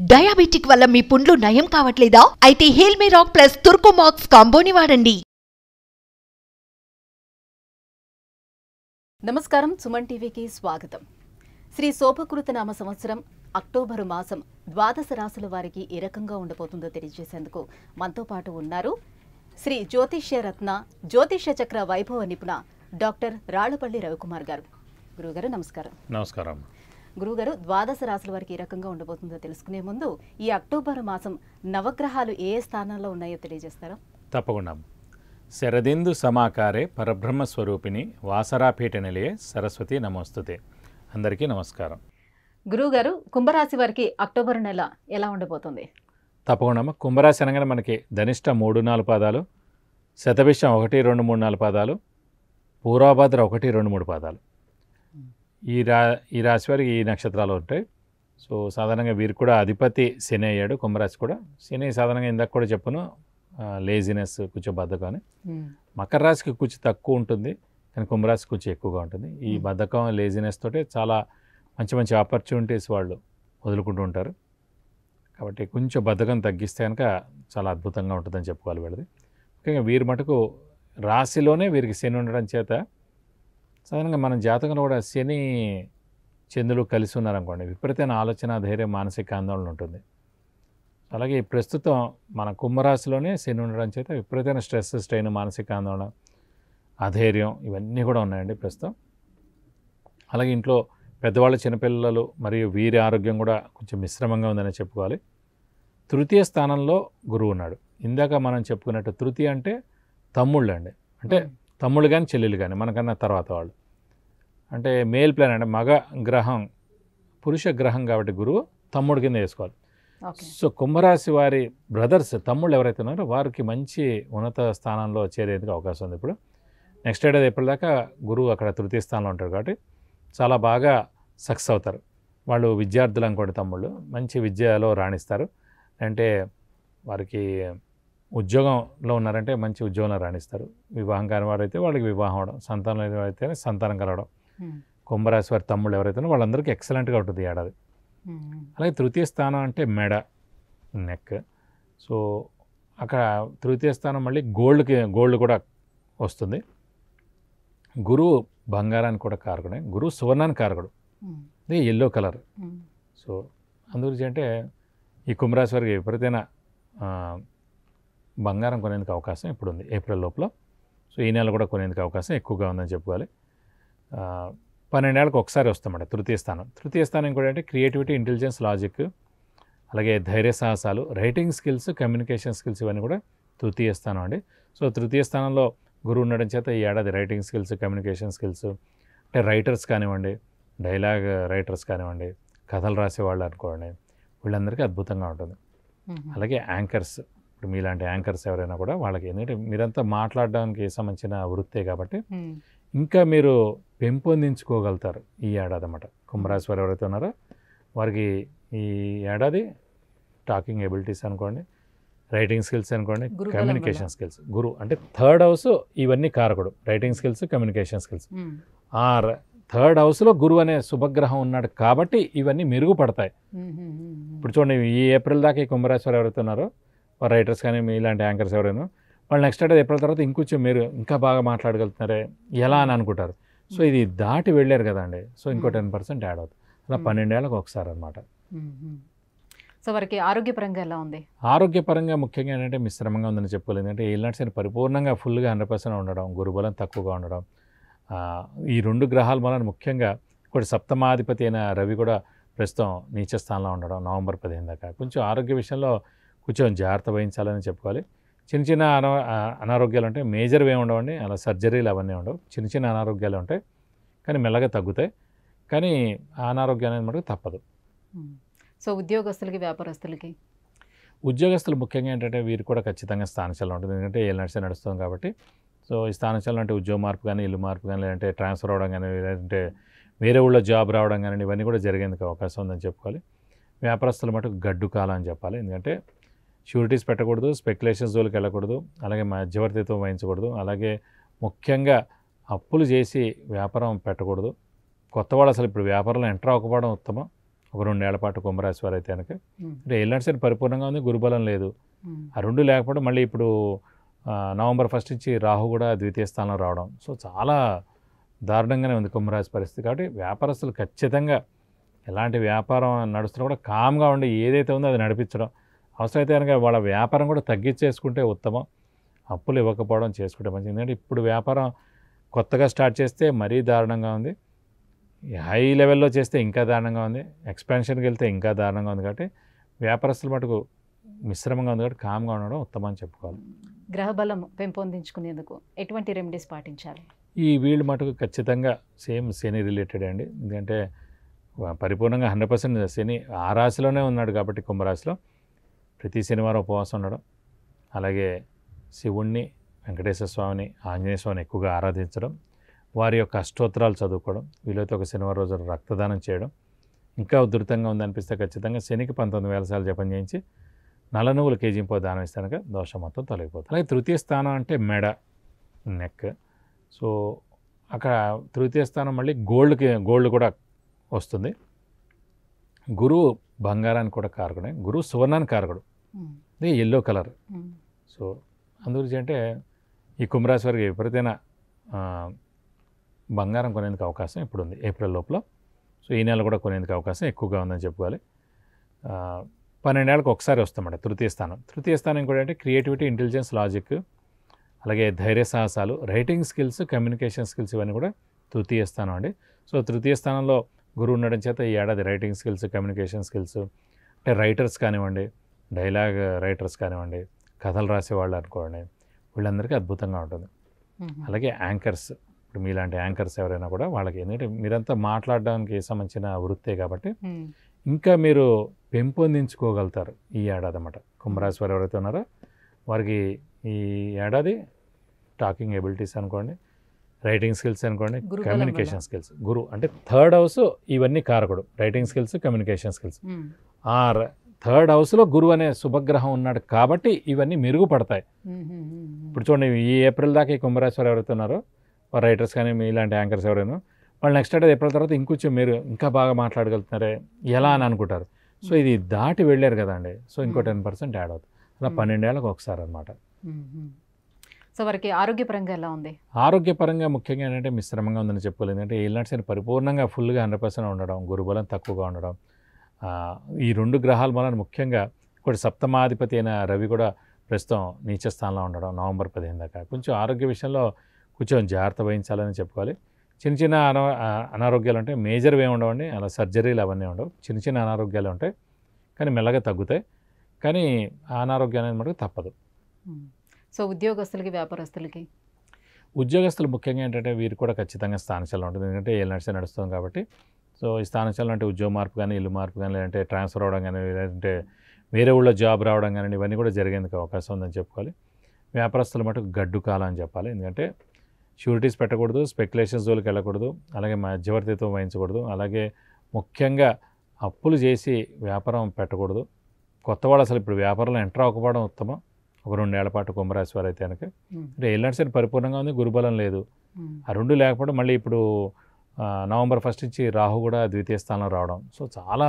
Diabetic వల్ల మీ పుండ్లు నయం కావట్లేదా? అయితే హెల్మీ రాక్ ప్లస్ తుర్కోమాక్స్ కాంబోని వాడండి. నమస్కారం, సుమన్ టీవీకి స్వాగతం. శ్రీ శోభకృత నామ సంవత్సరం అక్టోబరు మాసం ద్వాదశ రాశుల వారికి ఏ రకంగా ఉండబోతుందో తెలియజేసేందుకు మనతో పాటు ఉన్నారు శ్రీ జ్యోతిష్య రత్న జ్యోతిష్య చక్ర వైభవ నిపుణ డాక్టర్ రాళ్లపల్లి రవికుమార్ గారు. గురుగారు నమస్కారం. నమస్కారం. గురుగారు, ద్వాదశ రాశుల వారికి ఏ రకంగా ఉండబోతుందో తెలుసుకునే ముందు ఈ అక్టోబర్ మాసం నవగ్రహాలు ఏ స్థానంలో ఉన్నాయో తెలియజేస్తారా? తప్పకుండా. శరదిందు సమాకారే పరబ్రహ్మ స్వరూపిణి వాసరాపీఠ నిలయే సరస్వతి నమోస్తుతే. అందరికీ నమస్కారం. గురుగారు, కుంభరాశి వారికి అక్టోబర్ నెల ఎలా ఉండబోతుంది? తప్పకుండా. కుంభరాశి అనగానే మనకి ధనిష్ట 3-4 పాదాలు, శతభిషం 1, 2, 3, 4 పాదాలు, పూర్వభద్ర 1, 2, 3 పాదాలు. ఈ రాశి వారికి ఈ నక్షత్రాలు ఉంటాయి. సో సాధారణంగా వీరికి కూడా అధిపతి శని అయ్యాడు. కుంభరాశి కూడా శని సాధారణంగా ఇందాక కూడా చెప్పను, లేజినెస్, కొంచెం బద్ధకం అని. మకర రాశికి కొంచెం తక్కువ ఉంటుంది, కానీ కుంభరాశి కొంచెం ఎక్కువగా ఉంటుంది. ఈ బద్ధకం, లేజినెస్ తోటే చాలా మంచి మంచి ఆపర్చునిటీస్ వాళ్ళు వదులుకుంటూ ఉంటారు. కాబట్టి కొంచెం బద్ధకం తగ్గిస్తే కనుక చాలా అద్భుతంగా ఉంటుందని చెప్పుకోవాలి వీళ్ళది. ముఖ్యంగా వీరి మటుకు రాశిలోనే వీరికి శని ఉండడం చేత సాధారణంగా మన జాతకంలో కూడా శని చంద్రులు కలిసి ఉన్నారనుకోండి, విపరీతమైన ఆలోచన, ధైర్యం, మానసిక ఆందోళన ఉంటుంది. అలాగే ప్రస్తుతం మన కుంభరాశిలోనే శని ఉండడం చేత విపరీతమైన స్ట్రెస్, స్ట్రెయిన్, మానసిక ఆందోళన, అధైర్యం ఇవన్నీ కూడా ఉన్నాయండి ప్రస్తుతం. అలాగే ఇంట్లో పెద్దవాళ్ళు, చిన్నపిల్లలు మరియు వీరి ఆరోగ్యం కూడా కొంచెం మిశ్రమంగా ఉందని చెప్పుకోవాలి. తృతీయ స్థానంలో గురువు ఉన్నాడు. ఇందాక మనం చెప్పుకున్నట్టు తృతీయ అంటే తమ్ముళ్ళు అండి, అంటే తమ్ముళ్ళు కానీ చెల్లెలు కానీ మనకన్నా తర్వాత వాళ్ళు, అంటే మేల్ ప్లాన్ అంటే మగ గ్రహం, పురుష గ్రహం కాబట్టి గురువు తమ్ముడు కింద వేసుకోవాలి. సో కుంభరాశి వారి బ్రదర్స్, తమ్ముళ్ళు ఎవరైతే ఉన్నారో వారికి మంచి ఉన్నత స్థానంలో చేరేందుకు అవకాశం ఉంది. ఇప్పుడు నెక్స్ట్ ఏడాది ఏప్రిల్ దాకా గురువు అక్కడ తృతీయ స్థానంలో ఉంటారు కాబట్టి చాలా బాగా సక్సెస్ అవుతారు. వాళ్ళు విద్యార్థులు అనుకోండి, తమ్ముళ్ళు మంచి విద్యలో రాణిస్తారు. అంటే వారికి ఉద్యోగంలో ఉన్నారంటే మంచి ఉద్యోగంలో రాణిస్తారు. వివాహం కాని వారైతే వాళ్ళకి వివాహం అవడం, సంతానం అయితే సంతానం కలగడం. కుంభరాశి వారి తమ్ముళ్ళు ఎవరైతే వాళ్ళందరికీ ఎక్సలెంట్గా ఉంటుంది ఏడాది. అలాగే తృతీయ స్థానం అంటే మెడ, నెక్. సో అక్కడ తృతీయ స్థానం మళ్ళీ గోల్డ్ కూడా వస్తుంది. గురువు బంగారానికి కూడా కారకుడే, గురువు సువర్ణానికి కారకుడు, అది ఎల్లో కలర్. సో అందుగురించి అంటే ఈ కుంభరాశి వారికి విపరీతమైన బంగారం కొనేందుకు అవకాశం ఇప్పుడు ఉంది ఏప్రిల్ లోపల. సో ఈ నెల కూడా కొనేందుకు అవకాశం ఎక్కువగా ఉందని చెప్పుకోవాలి. 12 ఏళ్ళకి ఒకసారి వస్తామంట తృతీయ స్థానం. తృతీయ స్థానం కూడా అంటే క్రియేటివిటీ, ఇంటెలిజెన్స్, లాజిక్, అలాగే ధైర్య సాహసాలు, రైటింగ్ స్కిల్స్, కమ్యూనికేషన్ స్కిల్స్ ఇవన్నీ కూడా తృతీయ స్థానం అండి. సో తృతీయ స్థానంలో గురువు ఉండడం చేత ఈ ఏడాది రైటింగ్ స్కిల్స్, కమ్యూనికేషన్ స్కిల్స్, అంటే రైటర్స్ కానివ్వండి, డైలాగ్ రైటర్స్ కానివ్వండి, కథలు రాసేవాళ్ళు అనుకోండి, వీళ్ళందరికీ అద్భుతంగా ఉంటుంది. అలాగే యాంకర్స్, ఇప్పుడు మీలాంటి యాంకర్స్ ఎవరైనా కూడా వాళ్ళకి, ఎందుకంటే మీరంతా మాట్లాడడానికి సంబంధించిన వృత్తే కాబట్టి ఇంకా మీరు పెంపొందించుకోగలుగుతారు ఈ ఏడాది అన్నమాట. కుంభరాశి వారు ఎవరైతే ఉన్నారో వారికి ఈ ఏడాది టాకింగ్ ఎబిలిటీస్ అనుకోండి, రైటింగ్ స్కిల్స్ అనుకోండి, కమ్యూనికేషన్ స్కిల్స్. గురువు అంటే థర్డ్ హౌస్ ఇవన్నీ కారకుడు, రైటింగ్ స్కిల్స్, కమ్యూనికేషన్ స్కిల్స్. ఆ థర్డ్ హౌస్లో గురువు అనే శుభగ్రహం ఉన్నాడు కాబట్టి ఇవన్నీ మెరుగుపడతాయి. ఇప్పుడు చూడండి, ఈ ఏప్రిల్ దాకా ఈ కుంభరాశి వారు ఎవరైతే ఉన్నారో వారు రైటర్స్ కానీ ఇలాంటి యాంకర్స్ ఎవరైనా వాళ్ళు నెక్స్ట్ ఏడాది ఏప్రిల్ తర్వాత ఇంకొంచెం మీరు ఇంకా బాగా మాట్లాడగలుగుతున్నారే ఎలా అని అనుకుంటారు. సో ఇది దాటి వెళ్ళారు కదండి, సో ఇంకో 10% యాడ్ అవుతుంది. అలా 12 ఏళ్ళకి ఒకసారి అనమాట. సో వారికి ఆరోగ్యపరంగా ఎలా ఉంది? ఆరోగ్యపరంగా ముఖ్యంగా ఏంటంటే మిశ్రమంగా ఉందని చెప్పుకోలేదు. ఎందుకంటే ఏళ్ళనాటి శని పరిపూర్ణంగా ఫుల్గా 100% ఉండడం, గురుబలం తక్కువగా ఉండడం, ఈ 2 గ్రహాల వలన ముఖ్యంగా ఇక్కడ సప్తమాధిపతి అయిన రవి కూడా ప్రస్తుతం నీచ స్థానంలో ఉండడం నవంబర్ 15 దాకా కొంచెం ఆరోగ్య విషయంలో కొంచెం జాగ్రత్త వహించాలని చెప్పుకోవాలి. చిన్న చిన్న అనారోగ్యాలు ఉంటాయి, మేజర్వి ఏమి ఉండవండి, అలా సర్జరీలు అవన్నీ ఉండవు, చిన్న చిన్న అనారోగ్యాలు ఉంటాయి కానీ మెల్లగా తగ్గుతాయి. కానీ ఆ అనారోగ్యం అనేది మనకు తప్పదు. సో ఉద్యోగస్తులకి, వ్యాపారస్తులకి, ఉద్యోగస్తులు ముఖ్యంగా ఏంటంటే వీరు కూడా ఖచ్చితంగా స్థానచలనం ఉంటుంది. ఎందుకంటే ఏళ్ళ నడిచి నడుస్తుంది కాబట్టి. సో ఈ స్థానచలనం అంటే ఉద్యోగ మార్పు కానీ, ఇల్లు మార్పు కానీ, లేదంటే ట్రాన్స్ఫర్ అవ్వడం కానీ, లేదంటే వేరే ఊళ్ళో జాబ్ రావడం కానీ ఇవన్నీ కూడా జరిగేందుకు అవకాశం ఉందని చెప్పుకోవాలి. వ్యాపారస్తుల మటుకు గడ్డు కాలం అని చెప్పాలి. ఎందుకంటే షూరిటీస్ పెట్టకూడదు, స్పెక్యులేషన్స్ జోలికి వెళ్ళకూడదు, అలాగే మధ్యవర్తిత్వం వహించకూడదు, అలాగే ముఖ్యంగా అప్పులు చేసి వ్యాపారం పెట్టకూడదు. కొత్త వాళ్ళు అసలు ఇప్పుడు వ్యాపారంలో ఎంటర్ అవ్వకపోవడం ఉత్తమం. ఒక 2 ఏళ్ల పాటు కుంభరాశి వారు అయితే కనుక అంటే ఏళ్ళనాటి శని పరిపూర్ణంగా ఉంది, గురుబలం లేదు. ఆ రెండు లేకపోవడం, మళ్ళీ ఇప్పుడు నవంబర్ 1 నుంచి రాహు కూడా ద్వితీయ స్థానంలో రావడం, సో చాలా దారుణంగానే ఉంది కుంభరాశి పరిస్థితి. కాబట్టి వ్యాపారస్తులు ఖచ్చితంగా ఎలాంటి వ్యాపారం నడుస్తున్నా కూడా కామ్గా ఉండి ఏదైతే ఉందో అది నడిపించడం, అవసరమైతే కనుక వాళ్ళ వ్యాపారం కూడా తగ్గించేసుకుంటే ఉత్తమం. అప్పులు ఇవ్వకపోవడం చేసుకుంటే మంచిది. ఎందుకంటే ఇప్పుడు వ్యాపారం కొత్తగా స్టార్ట్ చేస్తే మరీ దారుణంగా ఉంది, హై లెవెల్లో చేస్తే ఇంకా దారుణంగా ఉంది, ఎక్స్పాన్షన్కి వెళ్తే ఇంకా దారుణంగా ఉంది. కాబట్టి వ్యాపారస్తుల మటుకు మిశ్రమంగా ఉంది, కాబట్టి కామ్గా ఉండడం ఉత్తమం అని చెప్పుకోవాలి. గ్రహబలం పెంపొందించుకునేందుకు ఎటువంటి రెమెడీస్ పాటించాలి? వీళ్ళు మటుకు ఖచ్చితంగా సేమ్ శని రిలేటెడ్ అండి. ఎందుకంటే పరిపూర్ణంగా 100% శని ఆ రాశిలోనే ఉన్నాడు కాబట్టి కుంభరాశిలో ప్రతి శనివారం ఉపవాసం ఉండడం, అలాగే శివుణ్ణి, వెంకటేశ్వర స్వామిని, ఆంజనేయ స్వామిని ఎక్కువగా ఆరాధించడం, వారి యొక్క అష్టోత్తరాలు చదువుకోవడం, వీలైతే ఒక శనివారం రోజు రక్తదానం చేయడం, ఇంకా ఉధృతంగా ఉందనిపిస్తే ఖచ్చితంగా శనికి 19,000 సార్లు జపం చేయించి నల్ల నువ్వులు కేజీంపో దానం ఇస్తే కనుక దోషం మొత్తం తొలగిపోతుంది. అలాగే తృతీయ స్థానం అంటే మెడ, నెక్. సో అక్కడ తృతీయ స్థానం మళ్ళీ గోల్డ్ కూడా వస్తుంది. గురువు బంగారానికి కూడా కారకుడే, గురువు సువర్ణానికి కారకుడు, ఇది ఎల్లో కలర్. సో అందుగురించి అంటే ఈ కుంభరాశి వారికి విపరీతమైన బంగారం కొనేందుకు అవకాశం ఇప్పుడు ఉంది ఏప్రిల్ లోపల. సో ఈ నెల కూడా కొనేందుకు అవకాశం ఎక్కువగా ఉందని చెప్పుకోవాలి. 12 ఏళ్ళకి ఒకసారి వస్తామండి తృతీయ స్థానం. తృతీయ స్థానం ఇంకోటి అంటే క్రియేటివిటీ, ఇంటెలిజెన్స్, లాజిక్, అలాగే ధైర్య సాహసాలు, రైటింగ్ స్కిల్స్, కమ్యూనికేషన్ స్కిల్స్, ఇవన్నీ కూడా తృతీయ స్థానం అండి. సో తృతీయ స్థానంలో గురువు ఉండడం చేత ఈ ఏడాది రైటింగ్ స్కిల్స్, కమ్యూనికేషన్ స్కిల్స్, అంటే రైటర్స్ కానివ్వండి, డైలాగ్ రైటర్స్ కానివ్వండి, కథలు రాసేవాళ్ళు అనుకోండి, వీళ్ళందరికీ అద్భుతంగా ఉంటుంది. అలాగే యాంకర్స్, ఇప్పుడు మీలాంటి యాంకర్స్ ఎవరైనా కూడా వాళ్ళకి, ఎందుకంటే మీరంతా మాట్లాడడానికి సంబంధించిన వృత్తే కాబట్టి ఇంకా మీరు పెంపొందించుకోగలుగుతారు ఈ ఏడాది అన్నమాట. కుంభరాశి వారు ఎవరైతే ఉన్నారో వారికి ఈ ఏడాది టాకింగ్ ఎబిలిటీస్ అనుకోండి, రైటింగ్ స్కిల్స్ అనుకోండి, కమ్యూనికేషన్ స్కిల్స్, గురువు అంటే 3rd హౌస్ ఇవన్నీ కారకుడు, రైటింగ్ స్కిల్స్, కమ్యూనికేషన్ స్కిల్స్. ఆ 3rd హౌస్లో గురువు అనే శుభగ్రహం ఉన్నాడు కాబట్టి ఇవన్నీ మెరుగుపడతాయి. ఇప్పుడు చూడండి, ఈ ఏప్రిల్ దాకా ఈ కుంభరాశి వారు ఎవరైతే ఉన్నారో వారు రైటర్స్ కానీ ఇలాంటి యాంకర్స్ ఎవరైనా వాళ్ళు నెక్స్ట్ ఏడాది ఏప్రిల్ తర్వాత ఇంకొంచెం మీరు ఇంకా బాగా మాట్లాడగలుగుతున్నారే ఎలా అని అనుకుంటారు. సో ఇది దాటి వెళ్ళారు కదండి, సో ఇంకో 10% యాడ్ అవుతుంది. అలా 12 ఏళ్ళకి ఒకసారి అనమాట. సో వారికి ఆరోగ్యపరంగా ఎలా ఉంది? ఆరోగ్యపరంగా ముఖ్యంగా ఏంటంటే మిశ్రమంగా ఉందని చెప్పుకోలేదు. ఎందుకంటే ఏళ్ళనాటి శని పరిపూర్ణంగా ఫుల్గా 100% ఉండడం, గురుబలం తక్కువగా ఉండడం, ఈ 2 గ్రహాల వలన ముఖ్యంగా ఇంకోటి సప్తమాధిపతి అయిన రవి కూడా ప్రస్తుతం నీచ స్థానంలో ఉండడం నవంబర్ 15 దాకా కొంచెం ఆరోగ్య విషయంలో కొంచెం జాగ్రత్త వహించాలని చెప్పుకోవాలి. చిన్న చిన్న అనారోగ్యాలు ఉంటాయి, మేజర్వి ఏమి ఉండవండి, అలా సర్జరీలు అవన్నీ ఉండవు, చిన్న చిన్న అనారోగ్యాలు ఉంటాయి కానీ మెల్లగా తగ్గుతాయి. కానీ ఆ అనారోగ్యం అనేది మటుకు తప్పదు. సో ఉద్యోగస్తులకి, వ్యాపారస్తులకి, ఉద్యోగస్తులు ముఖ్యంగా ఏంటంటే వీరు కూడా ఖచ్చితంగా స్థానచలనం ఉంటుంది. ఎందుకంటే ఏళ్ళ నడిచి నడుస్తుంది కాబట్టి. సో ఈ స్థానచలనం అంటే ఉద్యోగ మార్పు కానీ, ఇల్లు మార్పు కానీ, లేదంటే ట్రాన్స్ఫర్ అవ్వడం కానీ, లేదంటే వేరే ఊళ్ళో జాబ్ రావడం కానీ, ఇవన్నీ కూడా జరిగేందుకు అవకాశం ఉందని చెప్పుకోవాలి. వ్యాపారస్తుల మటుకు గడ్డు కాలం అని చెప్పాలి. ఎందుకంటే షూరిటీస్ పెట్టకూడదు, స్పెక్యులేషన్స్ జోలికి వెళ్ళకూడదు, అలాగే మధ్యవర్తిత్వం వహించకూడదు, అలాగే ముఖ్యంగా అప్పులు చేసి వ్యాపారం పెట్టకూడదు. కొత్త వాళ్ళు అసలు ఇప్పుడు వ్యాపారంలో ఎంటర్ అవ్వకపోవడం ఉత్తమం. ఒక 2 ఏళ్ల పాటు కుంభరాశి వారు అయితే కనుక అంటే ఏళ్ళనాటి శని పరిపూర్ణంగా ఉంది, గురుబలం లేదు. ఆ రెండు లేకపోవడం, మళ్ళీ ఇప్పుడు నవంబర్ 1 నుంచి రాహు కూడా ద్వితీయ స్థానంలో రావడం, సో చాలా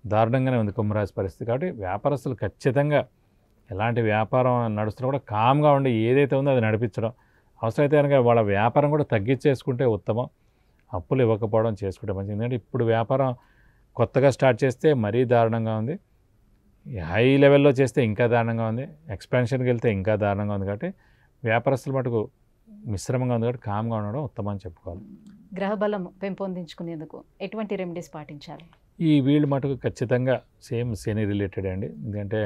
దారుణంగానే ఉంది కుంభరాశి పరిస్థితి. కాబట్టి వ్యాపారస్తులు ఖచ్చితంగా ఎలాంటి వ్యాపారం నడుస్తున్నా కూడా కామ్గా ఉండి ఏదైతే ఉందో అది నడిపించడం, అవసరమైతే కనుక వాళ్ళ వ్యాపారం కూడా తగ్గించేసుకుంటే ఉత్తమం. అప్పులు ఇవ్వకపోవడం చేసుకుంటే మంచిది. ఎందుకంటే ఇప్పుడు వ్యాపారం కొత్తగా స్టార్ట్ చేస్తే మరీ దారుణంగా ఉంది, హై లెవెల్లో చేస్తే ఇంకా దారుణంగా ఉంది, ఎక్స్పాన్షన్కి వెళ్తే ఇంకా దారుణంగా ఉంది. కాబట్టి వ్యాపారస్తుల మటుకు మిశ్రమంగా ఉంది, కాబట్టి కామ్గా ఉండడం ఉత్తమం అని చెప్పుకోవాలి. గ్రహబలం పెంపొందించుకునేందుకు ఎటువంటి రెమెడీస్ పాటించాలి? వీళ్ళు మటుకు ఖచ్చితంగా సేమ్ శని రిలేటెడ్ అండి. ఎందుకంటే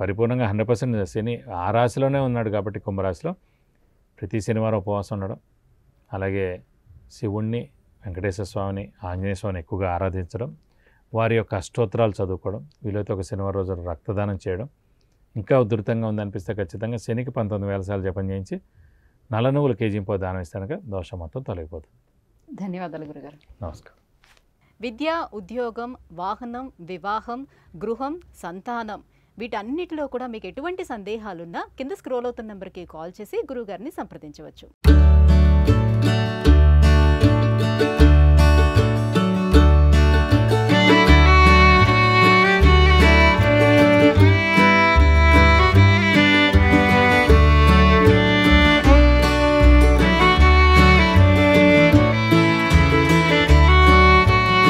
పరిపూర్ణంగా 100% శని ఆ రాశిలోనే ఉన్నాడు కాబట్టి కుంభరాశిలో ప్రతి శనివారం ఉపవాసం ఉండడం, అలాగే శివుణ్ణి, వెంకటేశ్వర స్వామిని, ఆంజనేయ స్వామిని ఎక్కువగా ఆరాధించడం, వారి యొక్క అష్టోత్తరాలు చదువుకోవడం, వీలైతే ఒక శనివారం రోజు రక్తదానం చేయడం, ఇంకా ఉధృతంగా ఉందనిపిస్తే ఖచ్చితంగా శనికి 19,000 సార్లు జపం చేయించి నల్ల నువ్వులు కేజీంపో దానం ఇస్తే కనుక దోషం మొత్తం తొలగిపోతుంది. ధన్యవాదాలు గురుగారు. నమస్కారం. విద్య, ఉద్యోగం, వాహనం, వివాహం, గృహం, సంతానం వీటన్నిటిలో కూడా మీకు ఎటువంటి సందేహాలున్నా కింద స్క్రోల్ అవుతున్న నెంబర్కి కాల్ చేసి గురువుగారిని సంప్రదించవచ్చు.